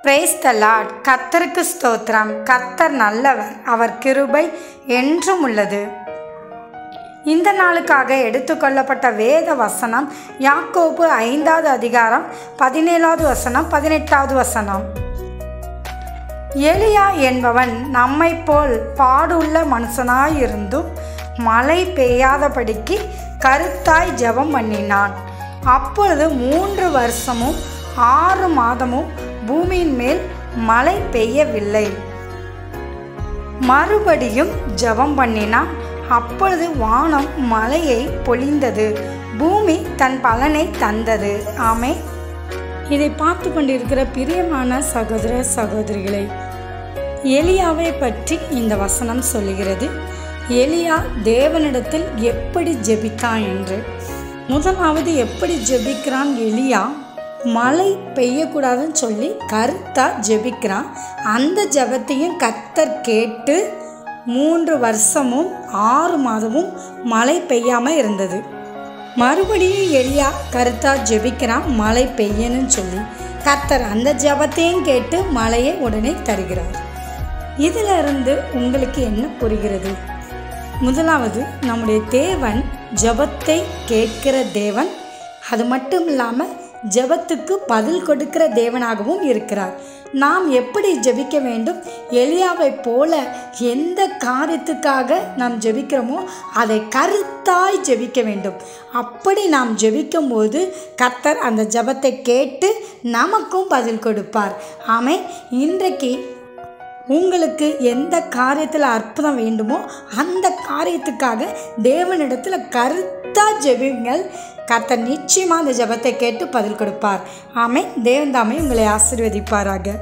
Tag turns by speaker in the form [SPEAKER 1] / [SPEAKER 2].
[SPEAKER 1] Praise the Lord. கர்த்தருக்கு ஸ்தோத்திரம். கர்த்தர் நல்லவர், அவர் கிருபை என்றும் உள்ளது. இந்த நாளுக்காக எடுத்துக்கொள்ளப்பட்ட வேத வசனம் யாக்கோபு 5வது அதிகாரம் 17வது வசனம் 18வது வசனம். எலியா என்பவன் நம்மை போல் பாடுள்ள மனுஷனாயிருந்தும் மழை பெய்யாதபடிக்கு கருத்தாய் ஜெபம் பண்ணினான். அப்பொழுது 3 வருஷமும் 6 மாதமும் பூமியின் மேல் மழை பெய்யவில்லை. மறுபடியும் ஜெபம் பண்ணினான். அப்பொழுது வானம் மழையை பொழிந்தது, பூமி தன் பலனை தந்தது. ஆமென். இதை பார்த்து கொண்டிருக்கிற பிரியமான சகோதர சகோதரிகளை, எலியாவை பற்றி இந்த வசனம் சொல்லுகிறது. எலியா தேவனிடத்தில் எப்படி ஜெபித்தான் என்று. முதலாவது எப்படி ஜெபிக்கிறான் எலியா? மழை பெய்யக்கூடாதுன்னு சொல்லி கருத்தா ஜெபிக்கிறான். அந்த ஜெபத்தையும் கர்த்தர் கேட்டு 3 வருஷமும் 6 மாதமும் மழை பெய்யாமல் இருந்தது. மறுபடியும் எலியா கருத்தா ஜெபிக்கிறான் மழை பெய்யணும்னு சொல்லி. கர்த்தர் அந்த ஜெபத்தையும் கேட்டு மழையை உடனே தருகிறார். இதிலிருந்து உங்களுக்கு என்ன புரிகிறது? முதலாவது, நம்முடைய தேவன் ஜெபத்தை கேட்கிற தேவன். அது மட்டும் இல்லாமல் ஜெபத்துக்கு பதில் கொடுக்கிற தேவனாகவும் இருக்கிறார். நாம் எப்படி ஜெபிக்க வேண்டும்? எலியாவை போல எந்த காரியத்துக்காக நாம் ஜெபிக்கிறோமோ அதை கருத்தாய் ஜெபிக்க வேண்டும். அப்படி நாம் ஜெபிக்கும் போது கர்த்தர் அந்த ஜெபத்தை கேட்டு நமக்கும் பதில் கொடுப்பார். ஆமென். இன்றைக்கு உங்களுக்கு எந்த காரியத்தில் அற்புதம் வேண்டுமோ அந்த காரியத்துக்காக தேவனிடத்தில் கருத்தாக ஜெபிங்கள். கர்த்தர் நிச்சயமாக அந்த ஜெபத்தை கேட்டு பதில் கொடுப்பார். ஆமென். தேவன் தாமே உங்களை ஆசீர்வதிப்பாராக.